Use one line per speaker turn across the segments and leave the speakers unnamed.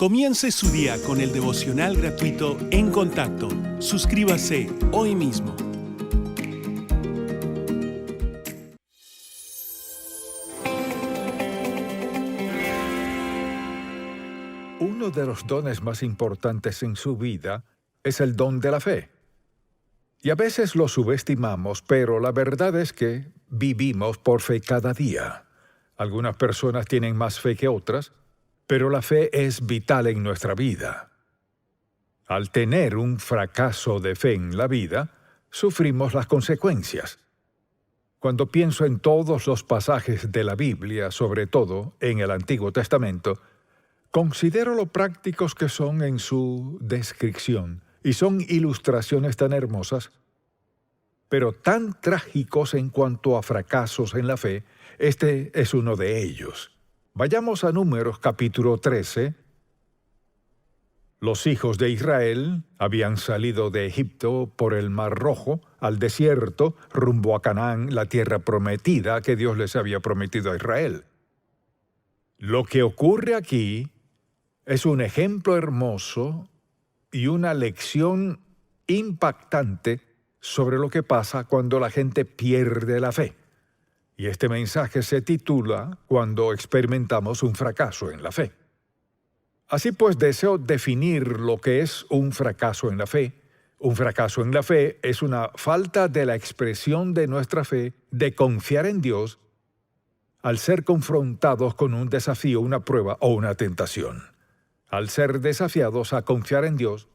Comience su día con el devocional gratuito En Contacto. Suscríbase hoy mismo.
Uno de los dones más importantes en su vida es el don de la fe. Y a veces lo subestimamos, pero la verdad es que vivimos por fe cada día. Algunas personas tienen más fe que otras, pero la fe es vital en nuestra vida. Al tener un fracaso de fe en la vida, sufrimos las consecuencias. Cuando pienso en todos los pasajes de la Biblia, sobre todo en el Antiguo Testamento, considero lo prácticos que son en su descripción, y son ilustraciones tan hermosas, pero tan trágicos en cuanto a fracasos en la fe. Este es uno de ellos. Vayamos a Números capítulo 13. Los hijos de Israel habían salido de Egipto por el Mar Rojo al desierto, rumbo a Canaán, la tierra prometida que Dios les había prometido a Israel. Lo que ocurre aquí es un ejemplo hermoso y una lección impactante sobre lo que pasa cuando la gente pierde la fe. Y este mensaje se titula Cuando experimentamos un fracaso en la fe. Así pues, deseo definir lo que es un fracaso en la fe. Un fracaso en la fe es una falta de la expresión de nuestra fe de confiar en Dios al ser confrontados con un desafío, una prueba o una tentación. Al ser desafiados a confiar en Dios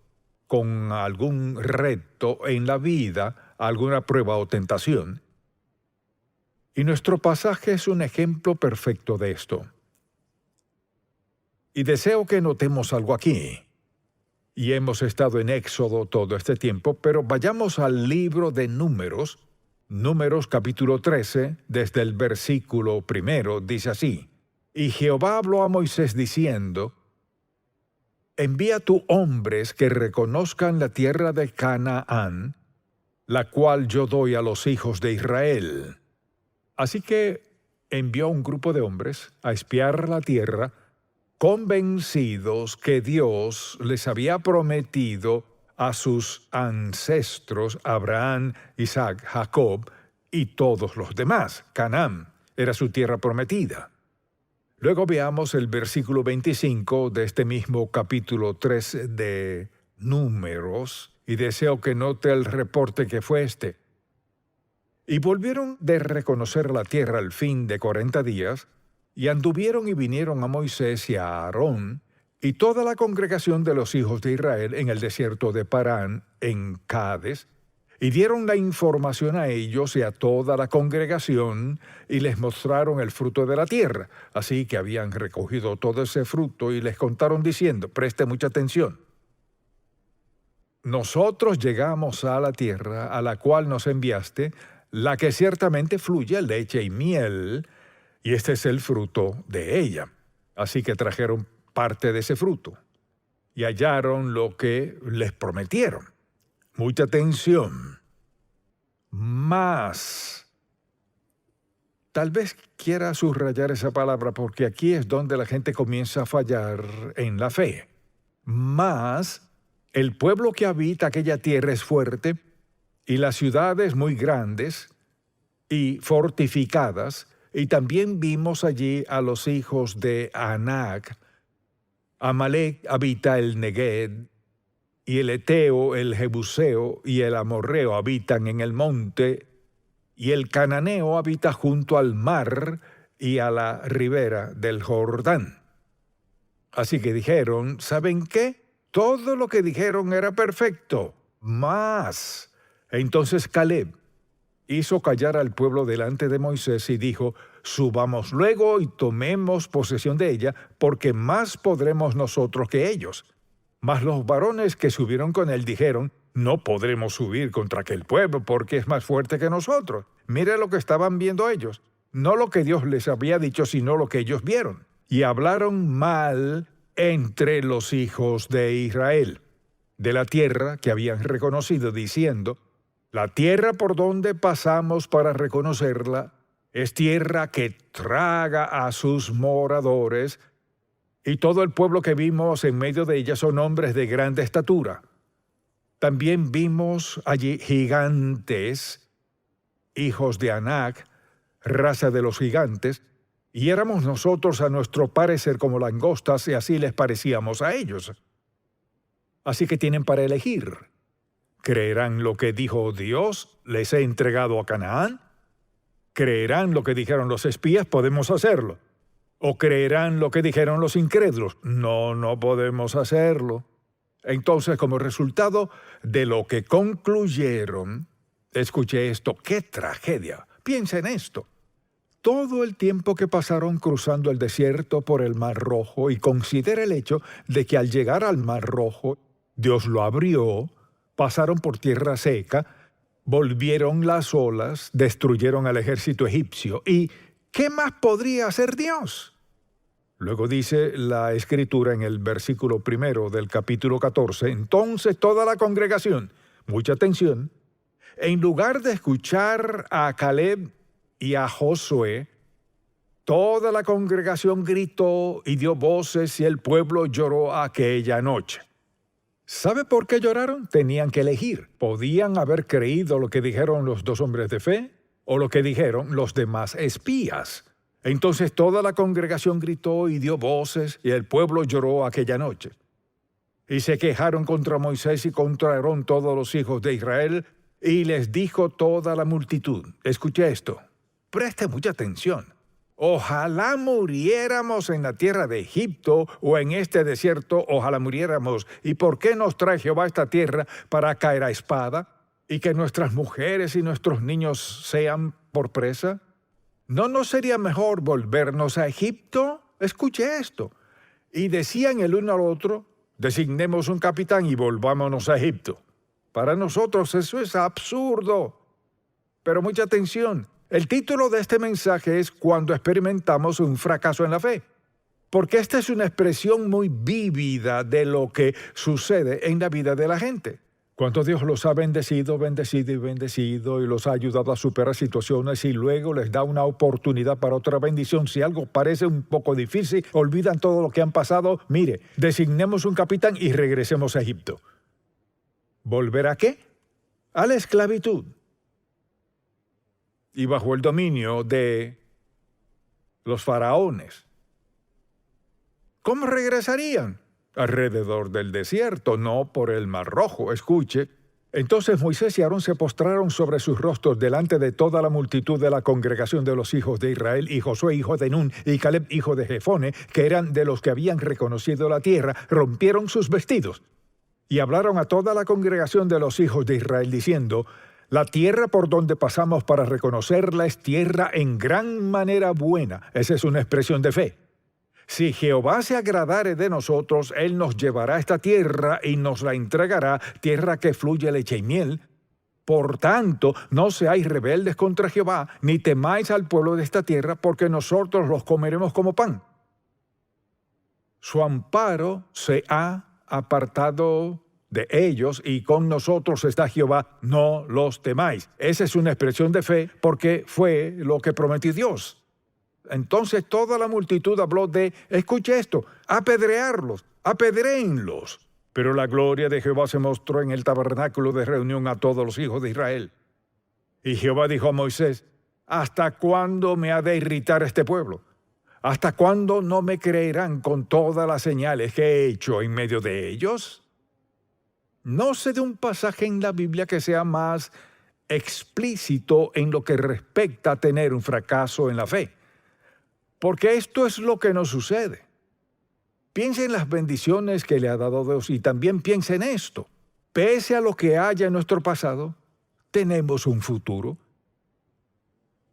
con algún reto en la vida, alguna prueba o tentación. Y nuestro pasaje es un ejemplo perfecto de esto. Y deseo que notemos algo aquí. Y hemos estado en Éxodo todo este tiempo, pero vayamos al libro de Números. Números capítulo 13, desde el versículo 1, dice así: Y Jehová habló a Moisés diciendo: Envía tú hombres que reconozcan la tierra de Canaán, la cual yo doy a los hijos de Israel. Así que envió un grupo de hombres a espiar la tierra, convencidos que Dios les había prometido a sus ancestros, Abraham, Isaac, Jacob y todos los demás. Canaán era su tierra prometida. Luego veamos el versículo 25 de este mismo capítulo 3 de Números, y deseo que note el reporte que fue este. Y volvieron de reconocer la tierra al fin de 40 días, y anduvieron y vinieron a Moisés y a Aarón, y toda la congregación de los hijos de Israel en el desierto de Parán, en Cades, y dieron la información a ellos y a toda la congregación, y les mostraron el fruto de la tierra. Así que habían recogido todo ese fruto y les contaron diciendo: preste mucha atención. Nosotros llegamos a la tierra a la cual nos enviaste, la que ciertamente fluye leche y miel, y este es el fruto de ella. Así que trajeron parte de ese fruto y hallaron lo que les prometieron. Mucha atención. Más. Tal vez quiera subrayar esa palabra porque aquí es donde la gente comienza a fallar en la fe. Más, el pueblo que habita aquella tierra es fuerte y las ciudades muy grandes y fortificadas, y también vimos allí a los hijos de Anac. Amalek habita el Negueb, y el Eteo, el Jebuseo y el Amorreo habitan en el monte, y el Cananeo habita junto al mar y a la ribera del Jordán. Así que dijeron: ¿saben qué? Todo lo que dijeron era perfecto. Más. Entonces Caleb hizo callar al pueblo delante de Moisés y dijo: subamos luego y tomemos posesión de ella, porque más podremos nosotros que ellos. Mas los varones que subieron con él dijeron: no podremos subir contra aquel pueblo, porque es más fuerte que nosotros. Mire lo que estaban viendo ellos. No lo que Dios les había dicho, sino lo que ellos vieron. Y hablaron mal entre los hijos de Israel de la tierra que habían reconocido, diciendo: la tierra por donde pasamos para reconocerla es tierra que traga a sus moradores, y todo el pueblo que vimos en medio de ella son hombres de grande estatura. También vimos allí gigantes, hijos de Anac, raza de los gigantes, y éramos nosotros a nuestro parecer como langostas y así les parecíamos a ellos. Así que tienen para elegir. ¿Creerán lo que dijo Dios? ¿Les he entregado a Canaán? ¿Creerán lo que dijeron los espías? Podemos hacerlo. ¿O creerán lo que dijeron los incrédulos? No podemos hacerlo. Entonces, como resultado de lo que concluyeron, escuche esto, ¡qué tragedia! Piensa en esto. Todo el tiempo que pasaron cruzando el desierto por el Mar Rojo, y considera el hecho de que al llegar al Mar Rojo, Dios lo abrió, pasaron por tierra seca, volvieron las olas, destruyeron al ejército egipcio. ¿Y qué más podría hacer Dios? Luego dice la Escritura en el versículo 1 del capítulo 14, entonces toda la congregación, mucha atención, en lugar de escuchar a Caleb y a Josué, toda la congregación gritó y dio voces y el pueblo lloró aquella noche. ¿Sabe por qué lloraron? Tenían que elegir. Podían haber creído lo que dijeron los dos hombres de fe o lo que dijeron los demás espías. Entonces toda la congregación gritó y dio voces y el pueblo lloró aquella noche. Y se quejaron contra Moisés y contra Aarón todos los hijos de Israel y les dijo toda la multitud. Escuche esto. Preste mucha atención. Ojalá muriéramos en la tierra de Egipto o en este desierto, ojalá muriéramos. ¿Y por qué nos trae Jehová a esta tierra para caer a espada y que nuestras mujeres y nuestros niños sean por presa? ¿No nos sería mejor volvernos a Egipto? Escuche esto. Y decían el uno al otro, designemos un capitán y volvámonos a Egipto. Para nosotros eso es absurdo. Pero mucha atención. El título de este mensaje es Cuando experimentamos un fracaso en la fe. Porque esta es una expresión muy vívida de lo que sucede en la vida de la gente. Cuando Dios los ha bendecido y los ha ayudado a superar situaciones y luego les da una oportunidad para otra bendición. Si algo parece un poco difícil, olvidan todo lo que han pasado. Mire, designemos un capitán y regresemos a Egipto. ¿Volver a qué? A la esclavitud. Y bajo el dominio de los faraones. ¿Cómo regresarían? Alrededor del desierto, no por el Mar Rojo. Escuche. Entonces Moisés y Aarón se postraron sobre sus rostros delante de toda la multitud de la congregación de los hijos de Israel, y Josué hijo de Nun y Caleb hijo de Jefone, que eran de los que habían reconocido la tierra, rompieron sus vestidos. Y hablaron a toda la congregación de los hijos de Israel, diciendo, la tierra por donde pasamos para reconocerla es tierra en gran manera buena. Esa es una expresión de fe. Si Jehová se agradare de nosotros, Él nos llevará a esta tierra y nos la entregará, tierra que fluye leche y miel. Por tanto, no seáis rebeldes contra Jehová, ni temáis al pueblo de esta tierra, porque nosotros los comeremos como pan. Su amparo se ha apartado de ellos, y con nosotros está Jehová, no los temáis. Esa es una expresión de fe, porque fue lo que prometió Dios. Entonces toda la multitud habló de, escuche esto, apedrearlos, apedréenlos. Pero la gloria de Jehová se mostró en el tabernáculo de reunión a todos los hijos de Israel. Y Jehová dijo a Moisés, ¿hasta cuándo me ha de irritar este pueblo? ¿Hasta cuándo no me creerán con todas las señales que he hecho en medio de ellos? No sé de un pasaje en la Biblia que sea más explícito en lo que respecta a tener un fracaso en la fe. Porque esto es lo que nos sucede. Piense en las bendiciones que le ha dado Dios y también piense en esto. Pese a lo que haya en nuestro pasado, tenemos un futuro.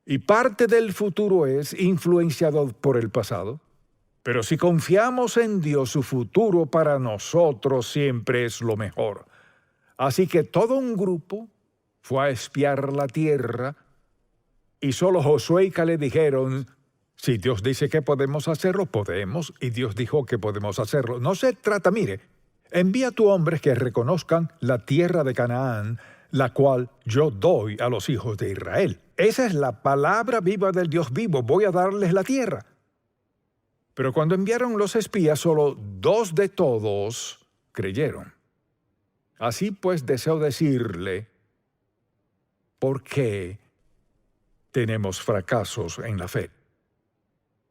Y parte del futuro es influenciado por el pasado. Pero si confiamos en Dios, su futuro para nosotros siempre es lo mejor. Así que todo un grupo fue a espiar la tierra y solo Josué y Caleb dijeron, si Dios dice que podemos hacerlo, podemos, y Dios dijo que podemos hacerlo. No se trata, mire, envía a tus hombres que reconozcan la tierra de Canaán, la cual yo doy a los hijos de Israel. Esa es la palabra viva del Dios vivo, voy a darles la tierra. Pero cuando enviaron los espías, solo 2 de todos creyeron. Así pues, deseo decirle por qué tenemos fracasos en la fe.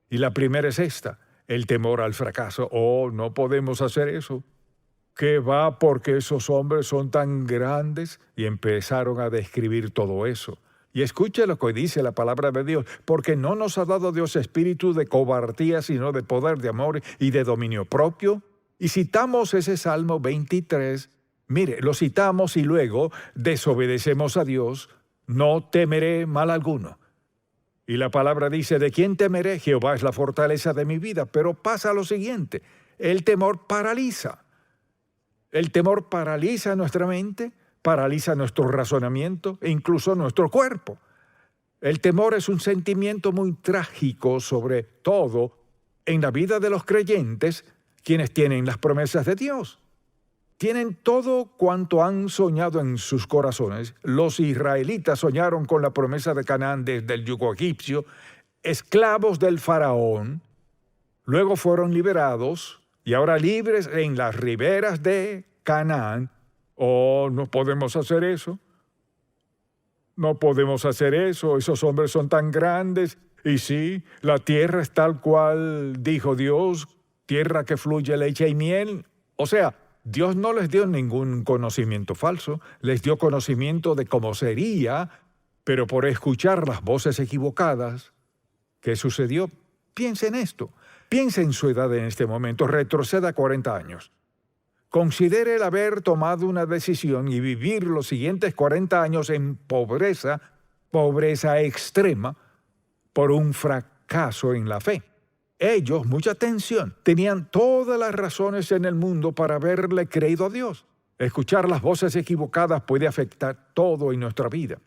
Y la primera es esta: el temor al fracaso. Oh, no podemos hacer eso. ¿Qué va porque esos hombres son tan grandes? Y empezaron a describir todo eso. Y escuche lo que dice la palabra de Dios: porque no nos ha dado Dios espíritu de cobardía, sino de poder, de amor y de dominio propio. Y citamos ese Salmo 23. Mire, lo citamos y luego desobedecemos a Dios. No temeré mal alguno. Y la palabra dice: ¿de quién temeré? Jehová es la fortaleza de mi vida. Pero pasa lo siguiente: el temor paraliza. El temor paraliza nuestra mente, paraliza nuestro razonamiento e incluso nuestro cuerpo. El temor es un sentimiento muy trágico, sobre todo en la vida de los creyentes, quienes tienen las promesas de Dios. Tienen todo cuanto han soñado en sus corazones. Los israelitas soñaron con la promesa de Canaán desde el yugo egipcio, esclavos del faraón, luego fueron liberados y ahora libres en las riberas de Canaán. Oh, no podemos hacer eso. No podemos hacer eso. Esos hombres son tan grandes. Y sí, la tierra es tal cual dijo Dios, tierra que fluye leche y miel. O sea, Dios no les dio ningún conocimiento falso, les dio conocimiento de cómo sería, pero por escuchar las voces equivocadas, ¿qué sucedió? Piense en esto. Piense en su edad en este momento. Retroceda 40 años. Considere el haber tomado una decisión y vivir los siguientes 40 años en pobreza extrema, por un fracaso en la fe. Ellos, mucha atención, tenían todas las razones en el mundo para haberle creído a Dios. Escuchar las voces equivocadas puede afectar todo en nuestra vida.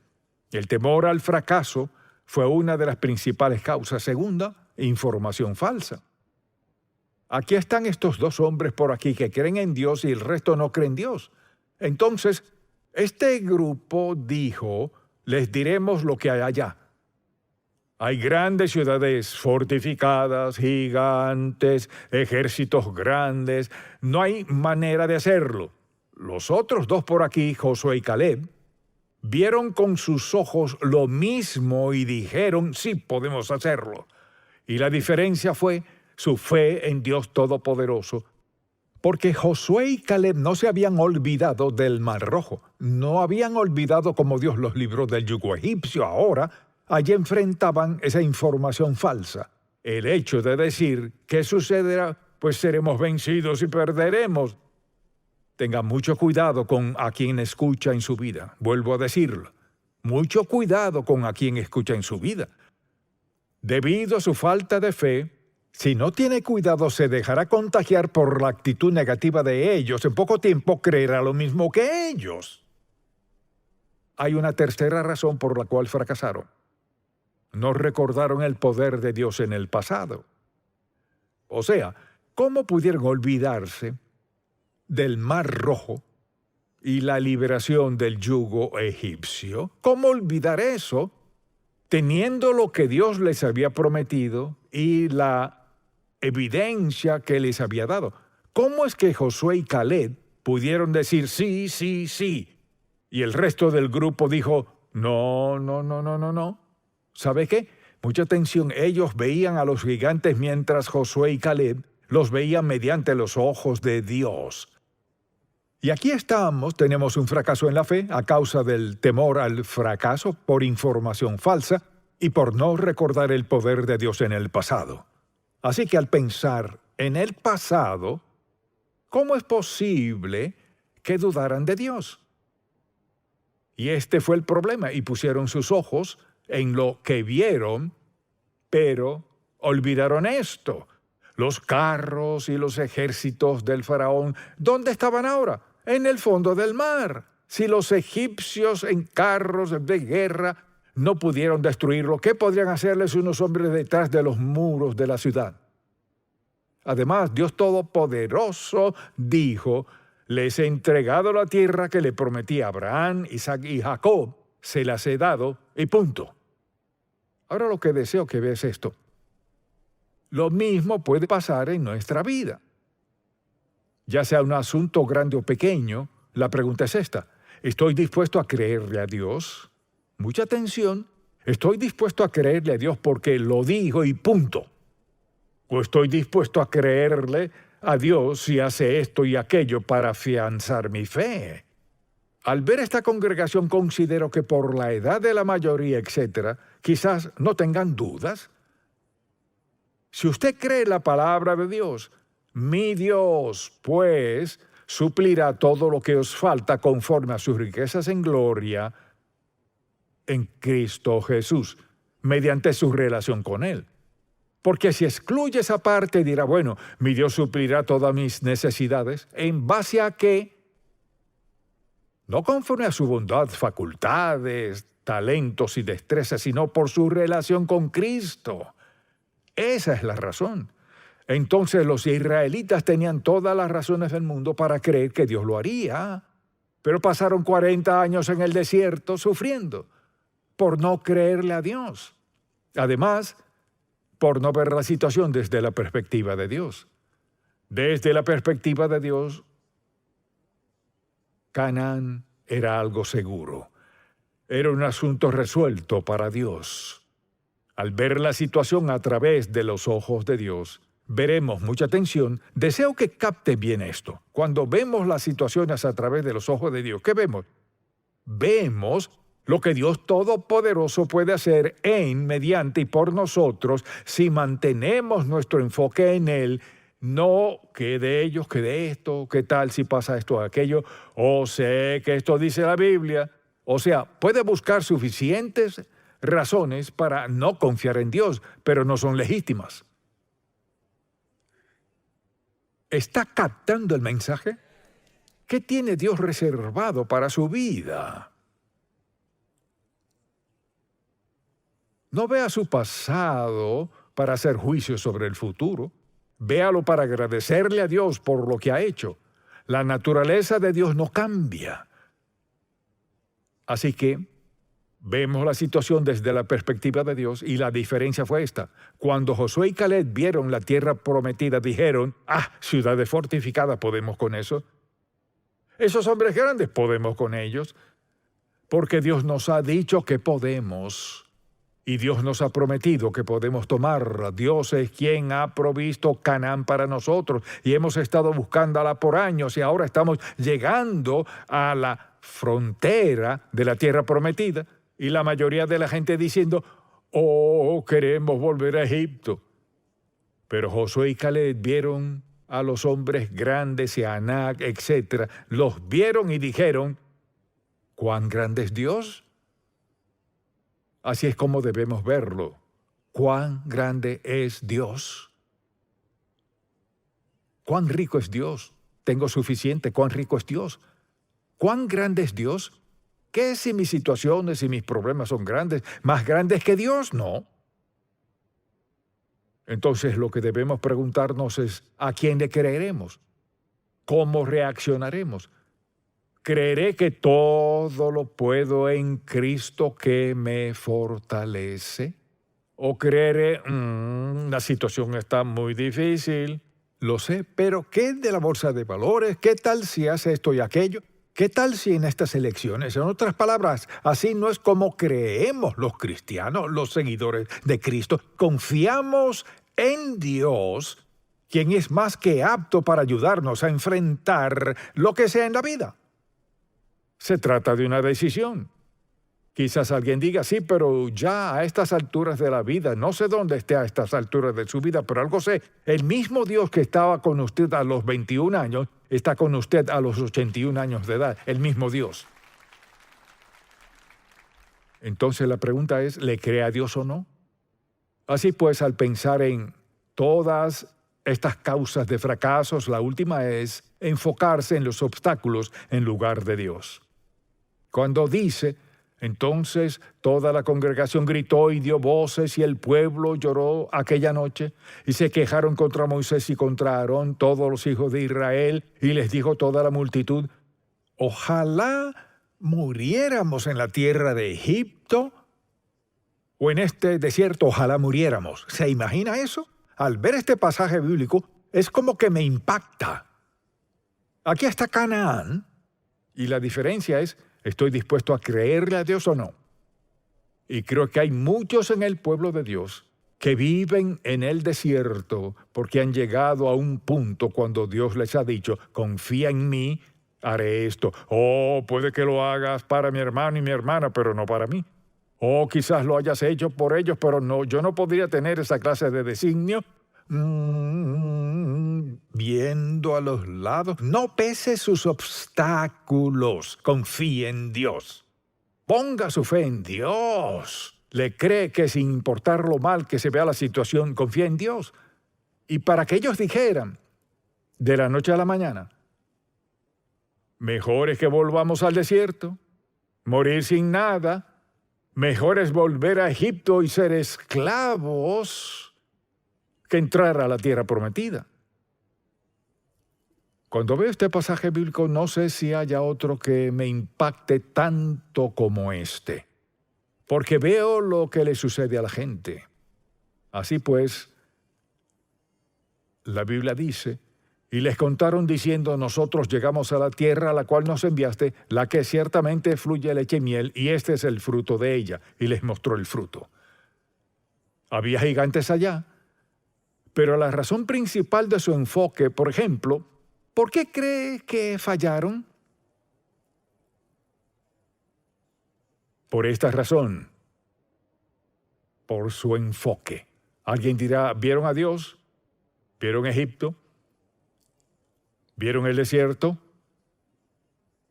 El temor al fracaso fue una de las principales causas. Segunda, información falsa. Aquí están estos 2 hombres por aquí que creen en Dios y el resto no creen en Dios. Entonces, este grupo dijo: les diremos lo que hay allá. Hay grandes ciudades fortificadas, gigantes, ejércitos grandes. No hay manera de hacerlo. Los otros 2 por aquí, Josué y Caleb, vieron con sus ojos lo mismo y dijeron: sí, podemos hacerlo. Y la diferencia fue su fe en Dios Todopoderoso, porque Josué y Caleb no se habían olvidado del Mar Rojo, no habían olvidado cómo Dios los libró del yugo egipcio. Ahora, allí enfrentaban esa información falsa. El hecho de decir: ¿qué sucederá? Pues seremos vencidos y perderemos. Tenga mucho cuidado con a quien escucha en su vida. Vuelvo a decirlo. Mucho cuidado con a quien escucha en su vida. Debido a su falta de fe, si no tiene cuidado, se dejará contagiar por la actitud negativa de ellos. En poco tiempo creerá lo mismo que ellos. Hay una tercera razón por la cual fracasaron. No recordaron el poder de Dios en el pasado. O sea, ¿cómo pudieron olvidarse del Mar Rojo y la liberación del yugo egipcio? ¿Cómo olvidar eso, teniendo lo que Dios les había prometido y la evidencia que les había dado? ¿Cómo es que Josué y Caleb pudieron decir sí, sí, sí, y el resto del grupo dijo no, no, no, no, no, no? ¿Sabe qué? Mucha atención. Ellos veían a los gigantes mientras Josué y Caleb los veían mediante los ojos de Dios. Y aquí estamos, tenemos un fracaso en la fe a causa del temor al fracaso, por información falsa y por no recordar el poder de Dios en el pasado. Así que al pensar en el pasado, ¿cómo es posible que dudaran de Dios? Y este fue el problema, y pusieron sus ojos en lo que vieron, pero olvidaron esto. Los carros y los ejércitos del faraón, ¿dónde estaban ahora? En el fondo del mar. Si los egipcios en carros de guerra no pudieron destruirlo, ¿qué podrían hacerles unos hombres detrás de los muros de la ciudad? Además, Dios Todopoderoso dijo: les he entregado la tierra que le prometí a Abraham, Isaac y Jacob, se las he dado y punto. Ahora lo que deseo que veas es esto. Lo mismo puede pasar en nuestra vida. Ya sea un asunto grande o pequeño, la pregunta es esta: ¿estoy dispuesto a creerle a Dios? Mucha atención. ¿Estoy dispuesto a creerle a Dios porque lo dijo y punto? ¿O estoy dispuesto a creerle a Dios si hace esto y aquello para afianzar mi fe? Al ver esta congregación considero que por la edad de la mayoría, etcétera, quizás no tengan dudas. Si usted cree la palabra de Dios, mi Dios, pues, suplirá todo lo que os falta conforme a sus riquezas en gloria en Cristo Jesús, mediante su relación con Él. Porque si excluye esa parte, dirá, bueno, mi Dios suplirá todas mis necesidades, ¿en base a qué? No conforme a su bondad, facultades, talentos y destrezas, sino por su relación con Cristo. Esa es la razón. Entonces los israelitas tenían todas las razones del mundo para creer que Dios lo haría, pero pasaron 40 años en el desierto sufriendo por no creerle a Dios. Además, por no ver la situación desde la perspectiva de Dios. Desde la perspectiva de Dios, Canaán era algo seguro. Era un asunto resuelto para Dios. Al ver la situación a través de los ojos de Dios, veremos mucha atención. Deseo que capte bien esto. Cuando vemos las situaciones a través de los ojos de Dios, ¿qué vemos? Vemos lo que Dios Todopoderoso puede hacer en, mediante y por nosotros si mantenemos nuestro enfoque en Él. No, que de ellos, que de esto, qué tal si pasa esto o aquello, o sé que esto dice la Biblia. O sea, puede buscar suficientes razones para no confiar en Dios, pero no son legítimas. ¿Está captando el mensaje? ¿Qué tiene Dios reservado para su vida? No vea su pasado para hacer juicio sobre el futuro. Véalo para agradecerle a Dios por lo que ha hecho. La naturaleza de Dios no cambia. Así que vemos la situación desde la perspectiva de Dios y la diferencia fue esta. Cuando Josué y Caleb vieron la tierra prometida, dijeron, ciudades fortificadas, ¿podemos con eso? Esos hombres grandes, ¿podemos con ellos? Porque Dios nos ha dicho que podemos. Y Dios nos ha prometido que podemos tomarla. Dios es quien ha provisto Canaán para nosotros y hemos estado buscándola por años y ahora estamos llegando a la frontera de la tierra prometida y la mayoría de la gente diciendo, queremos volver a Egipto. Pero Josué y Caleb vieron a los hombres grandes y a Anac, etc. Los vieron y dijeron, ¿cuán grande es Dios? Así es como debemos verlo. ¿Cuán grande es Dios? ¿Cuán rico es Dios? Tengo suficiente. ¿Cuán rico es Dios? ¿Cuán grande es Dios? ¿Qué si mis situaciones y mis problemas son grandes? ¿Más grandes que Dios? No. Entonces lo que debemos preguntarnos es, ¿a quién le creeremos? ¿Cómo reaccionaremos? ¿Creeré que todo lo puedo en Cristo que me fortalece? ¿O creeré, la situación está muy difícil? Lo sé, pero ¿qué de la bolsa de valores? ¿Qué tal si hace esto y aquello? ¿Qué tal si en estas elecciones? En otras palabras, así no es como creemos los cristianos, los seguidores de Cristo. Confiamos en Dios, quien es más que apto para ayudarnos a enfrentar lo que sea en la vida. Se trata de una decisión. Quizás alguien diga, sí, pero ya a estas alturas de la vida, no sé dónde esté a estas alturas de su vida, pero algo sé, el mismo Dios que estaba con usted a los 21 años, está con usted a los 81 años de edad, el mismo Dios. Entonces la pregunta es, ¿le cree a Dios o no? Así pues, al pensar en todas estas causas de fracasos, la última es enfocarse en los obstáculos en lugar de Dios. Cuando dice, entonces toda la congregación gritó y dio voces y el pueblo lloró aquella noche y se quejaron contra Moisés y contra Aarón todos los hijos de Israel y les dijo toda la multitud, ojalá muriéramos en la tierra de Egipto o en este desierto, ojalá muriéramos. ¿Se imagina eso? al ver este pasaje bíblico, es como que me impacta. Aquí está Canaán, y la diferencia es, ¿estoy dispuesto a creerle a Dios o no? Y creo que hay muchos en el pueblo de Dios que viven en el desierto porque han llegado a un punto cuando Dios les ha dicho, confía en mí, haré esto. Oh, puede que lo hagas para mi hermano y mi hermana, pero no para mí. Oh, quizás lo hayas hecho por ellos, pero no, yo no podría tener esa clase de designio. Viendo a los lados, no pese sus obstáculos, confíe en Dios. Ponga su fe en Dios. Le cree que sin importar lo mal que se vea la situación, confía en Dios. Y para que ellos dijeran, de la noche a la mañana, mejor es que volvamos al desierto, morir sin nada, mejor es volver a Egipto y ser esclavos que entrar a la tierra prometida. Cuando veo este pasaje bíblico, no sé si haya otro que me impacte tanto como este, porque veo lo que le sucede a la gente. Así pues, la Biblia dice, y les contaron diciendo, nosotros llegamos a la tierra a la cual nos enviaste, la que ciertamente fluye leche y miel, y este es el fruto de ella, y les mostró el fruto. Había gigantes allá, pero la razón principal de su enfoque, por ejemplo, ¿por qué cree que fallaron? Por esta razón, por su enfoque. Alguien dirá, ¿vieron a Dios? ¿Vieron Egipto? ¿Vieron el desierto?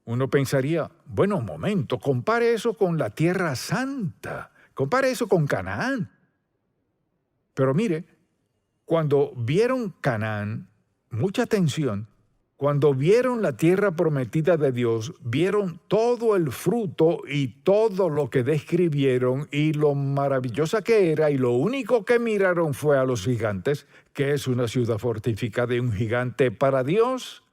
Uno pensaría, bueno, un momento, compare eso con la Tierra Santa, compare eso con Canaán. Pero mire, cuando vieron Canaán, mucha atención, cuando vieron la tierra prometida de Dios, vieron todo el fruto y todo lo que describieron y lo maravillosa que era, y lo único que miraron fue a los gigantes, que es una ciudad fortificada y un gigante para Dios.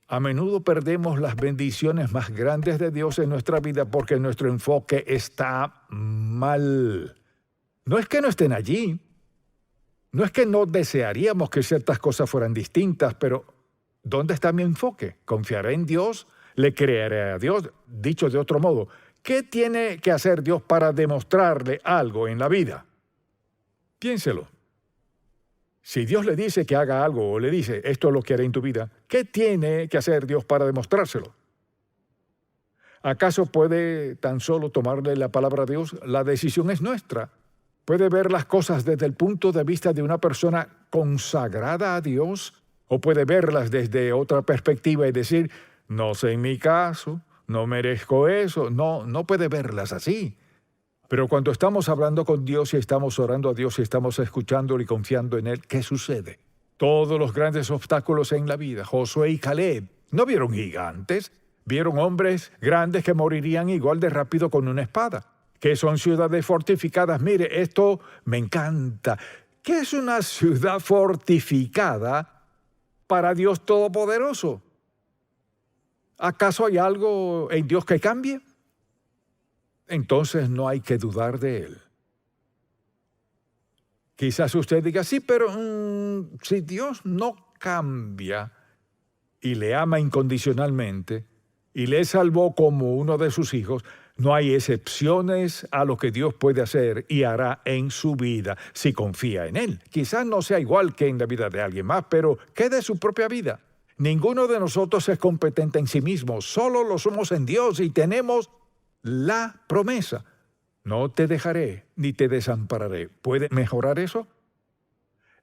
A menudo perdemos las bendiciones más grandes de Dios en nuestra vida porque nuestro enfoque está mal. No es que no estén allí, no es que no desearíamos que ciertas cosas fueran distintas, pero ¿dónde está mi enfoque? ¿Confiaré en Dios? ¿Le creeré a Dios? Dicho de otro modo, ¿qué tiene que hacer Dios para demostrarle algo en la vida? Piénselo. Si Dios le dice que haga algo o le dice, esto es lo que haré en tu vida, ¿qué tiene que hacer Dios para demostrárselo? ¿Acaso puede tan solo tomarle la palabra a Dios? La decisión es nuestra. Puede ver las cosas desde el punto de vista de una persona consagrada a Dios, o puede verlas desde otra perspectiva y decir, no sé en mi caso, no merezco eso. No puede verlas así. Pero cuando estamos hablando con Dios y estamos orando a Dios y estamos escuchándolo y confiando en Él, ¿qué sucede? Todos los grandes obstáculos en la vida, Josué y Caleb, ¿no vieron gigantes? Vieron hombres grandes que morirían igual de rápido con una espada, que son ciudades fortificadas. Mire, esto me encanta. ¿Qué es una ciudad fortificada para Dios Todopoderoso? ¿Acaso hay algo en Dios que cambie? Entonces no hay que dudar de Él. Quizás usted diga, sí, pero si Dios no cambia y le ama incondicionalmente y le salvó como uno de sus hijos, no hay excepciones a lo que Dios puede hacer y hará en su vida si confía en Él. Quizás no sea igual que en la vida de alguien más, pero ¿qué de su propia vida? Ninguno de nosotros es competente en sí mismo, solo lo somos en Dios y tenemos la promesa. No te dejaré ni te desampararé. ¿Puede mejorar eso?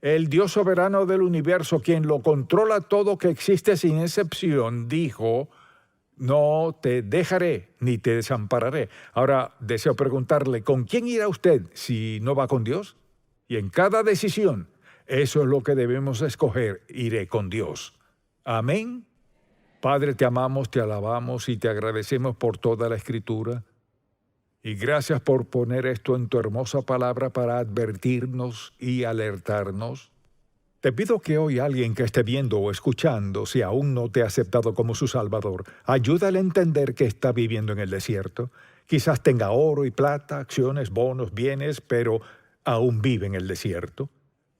El Dios soberano del universo, quien lo controla todo, que existe sin excepción, dijo, no te dejaré ni te desampararé. Ahora deseo preguntarle, ¿con quién irá usted si no va con Dios? Y en cada decisión, eso es lo que debemos escoger, iré con Dios. Amén. Padre, te amamos, te alabamos y te agradecemos por toda la Escritura. Y gracias por poner esto en tu hermosa palabra para advertirnos y alertarnos. Te pido que hoy alguien que esté viendo o escuchando, si aún no te ha aceptado como su Salvador, ayúdale a entender que está viviendo en el desierto. Quizás tenga oro y plata, acciones, bonos, bienes, pero aún vive en el desierto.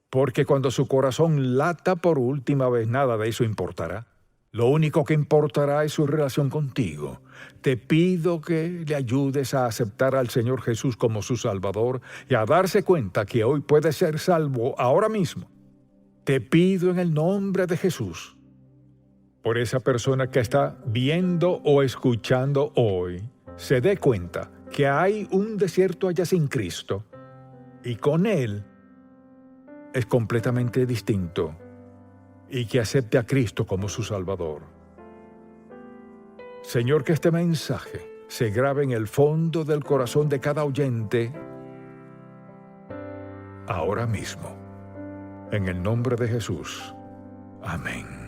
Porque cuando su corazón lata por última vez, nada de eso importará. Lo único que importará es su relación contigo. Te pido que le ayudes a aceptar al Señor Jesús como su Salvador y a darse cuenta que hoy puede ser salvo ahora mismo. Te pido en el nombre de Jesús, por esa persona que está viendo o escuchando hoy, se dé cuenta que hay un desierto allá sin Cristo y con Él es completamente distinto, y que acepte a Cristo como su Salvador. Señor, que este mensaje se grabe en el fondo del corazón de cada oyente ahora mismo. En el nombre de Jesús. Amén.